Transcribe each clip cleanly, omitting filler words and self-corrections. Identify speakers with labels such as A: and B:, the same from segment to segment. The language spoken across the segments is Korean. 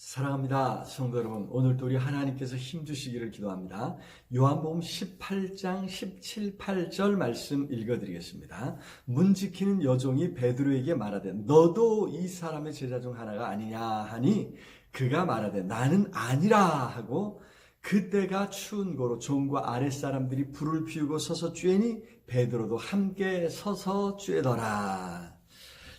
A: 사랑합니다. 성도 여러분, 오늘도 우리 하나님께서 힘주시기를 기도합니다. 요한복음 18장 17, 8절 말씀 읽어드리겠습니다. 문 지키는 여종이 베드로에게 말하되 너도 이 사람의 제자 중 하나가 아니냐 하니 그가 말하되 나는 아니라 하고 그때가 추운 고로 종과 아랫사람들이 불을 피우고 서서 쬐니 베드로도 함께 서서 쬐더라.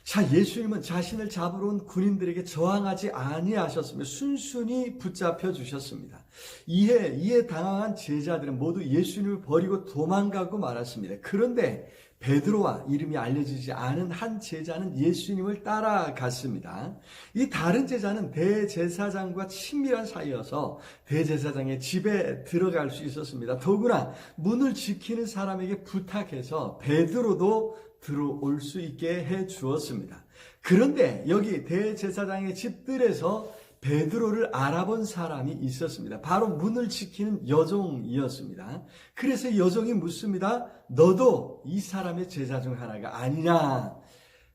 A: 자, 예수님은 자신을 잡으러 온 군인들에게 저항하지 아니하셨으며 순순히 붙잡혀 주셨습니다. 이에 당황한 제자들은 모두 예수님을 버리고 도망가고 말았습니다. 그런데 베드로와 이름이 알려지지 않은 한 제자는 예수님을 따라갔습니다. 이 다른 제자는 대제사장과 친밀한 사이여서 대제사장의 집에 들어갈 수 있었습니다. 더구나 문을 지키는 사람에게 부탁해서 베드로도 들어올 수 있게 해 주었습니다. 그런데 여기 대제사장의 집들에서 베드로를 알아본 사람이 있었습니다. 바로 문을 지키는 여종이었습니다. 그래서 여종이 묻습니다. 너도 이 사람의 제자 중 하나가 아니냐?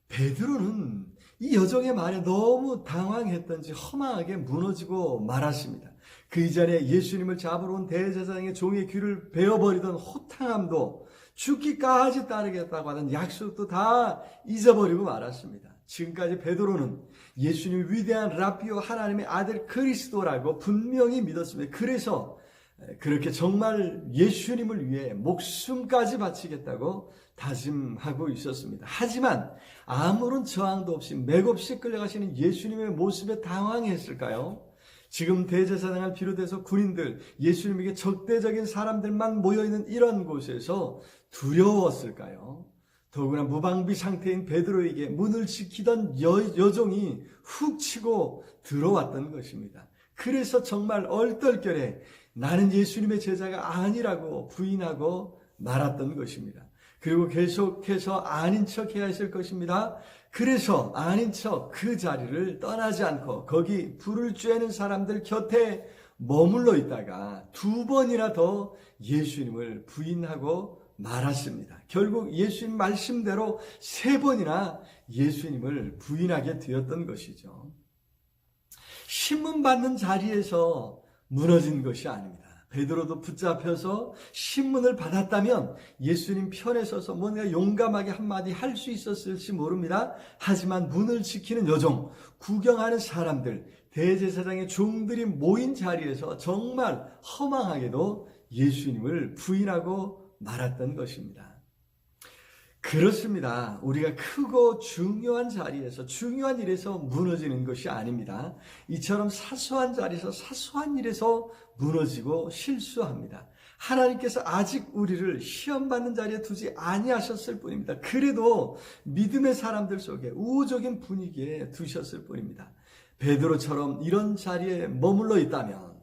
A: 베드로는 이 여종의 말에 너무 당황했던지 허망하게 무너지고 말았습니다. 그 이전에 예수님을 잡으러 온 대제사장의 종의 귀를 베어버리던 호탕함도 죽기까지 따르겠다고 하는 약속도 다 잊어버리고 말았습니다. 지금까지 베드로는 예수님이 위대한 라비오 하나님의 아들 그리스도라고 분명히 믿었습니다. 그래서 그렇게 정말 예수님을 위해 목숨까지 바치겠다고 다짐하고 있었습니다. 하지만 아무런 저항도 없이 맥없이 끌려가시는 예수님의 모습에 당황했을까요? 지금 대제사장을 비롯해서 군인들, 예수님에게 적대적인 사람들만 모여있는 이런 곳에서 두려웠을까요? 더구나 무방비 상태인 베드로에게 문을 지키던 여종이 훅 치고 들어왔던 것입니다. 그래서 정말 얼떨결에 나는 예수님의 제자가 아니라고 부인하고 말았던 것입니다. 그리고 계속해서 아닌 척 해야 했을 것입니다. 그래서 아닌 척 그 자리를 떠나지 않고 거기 불을 쬐는 사람들 곁에 머물러 있다가 두 번이나 더 예수님을 부인하고 말았습니다. 결국 예수님 말씀대로 세 번이나 예수님을 부인하게 되었던 것이죠. 신문 받는 자리에서 무너진 것이 아닙니다. 베드로도 붙잡혀서 신문을 받았다면 예수님 편에 서서 뭔가 용감하게 한마디 할 수 있었을지 모릅니다. 하지만 문을 지키는 여종, 구경하는 사람들, 대제사장의 종들이 모인 자리에서 정말 허망하게도 예수님을 부인하고 말았던 것입니다. 그렇습니다. 우리가 크고 중요한 자리에서 중요한 일에서 무너지는 것이 아닙니다. 이처럼 사소한 자리에서 사소한 일에서 무너지고 실수합니다. 하나님께서 아직 우리를 시험받는 자리에 두지 아니하셨을 뿐입니다. 그래도 믿음의 사람들 속에 우호적인 분위기에 두셨을 뿐입니다. 베드로처럼 이런 자리에 머물러 있다면,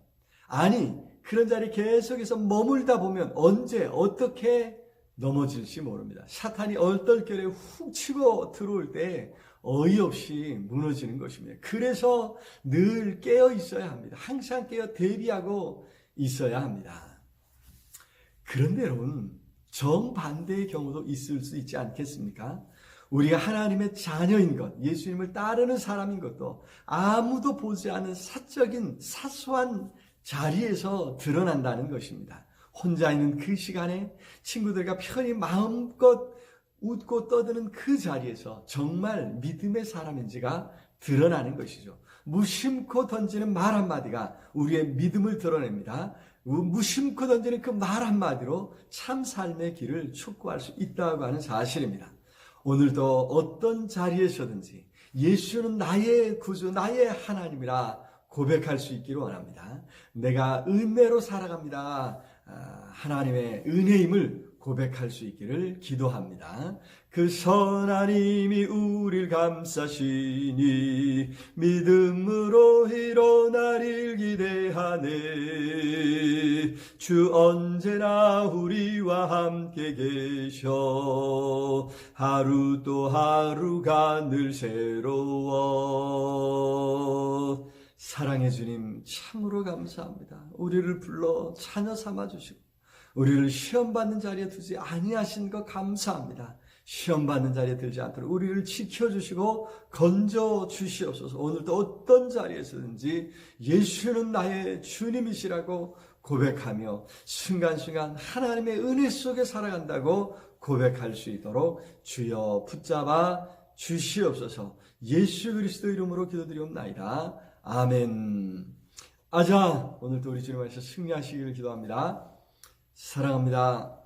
A: 아니 그런 자리에 계속해서 머물다 보면 언제 어떻게 넘어질지 모릅니다. 사탄이 얼떨결에 훅 치고 들어올 때 어이없이 무너지는 것입니다. 그래서 늘 깨어 있어야 합니다. 항상 깨어 대비하고 있어야 합니다. 그런데 여러분, 정반대의 경우도 있을 수 있지 않겠습니까? 우리가 하나님의 자녀인 것, 예수님을 따르는 사람인 것도 아무도 보지 않은 사적인 사소한 자리에서 드러난다는 것입니다. 혼자 있는 그 시간에 친구들과 편히 마음껏 웃고 떠드는 그 자리에서 정말 믿음의 사람인지가 드러나는 것이죠. 무심코 던지는 말 한마디가 우리의 믿음을 드러냅니다. 무심코 던지는 그 말 한마디로 참 삶의 길을 촉구할 수 있다고 하는 사실입니다. 오늘도 어떤 자리에서든지 예수는 나의 구주, 나의 하나님이라 고백할 수 있기를 원합니다. 내가 은혜로 살아갑니다. 하나님의 은혜임을 고백할 수 있기를 기도합니다. 그 선한 힘이 우리를 감싸시니 믿음으로 일어나리를 기대하네. 주 언제나 우리와 함께 계셔 하루 또 하루가 늘 새로워. 사랑해 주님 참으로 감사합니다. 우리를 불러 자녀 삼아 주시고 우리를 시험받는 자리에 두지 아니하신 것 감사합니다. 시험 받는 자리에 들지 않도록 우리를 지켜주시고 건져 주시옵소서. 오늘도 어떤 자리에서든지 예수는 나의 주님이시라고 고백하며 순간순간 하나님의 은혜 속에 살아간다고 고백할 수 있도록 주여 붙잡아 주시옵소서. 예수 그리스도 이름으로 기도드리옵나이다. 아멘. 아자, 오늘도 우리 주님 안에서 승리하시기를 기도합니다. 사랑합니다.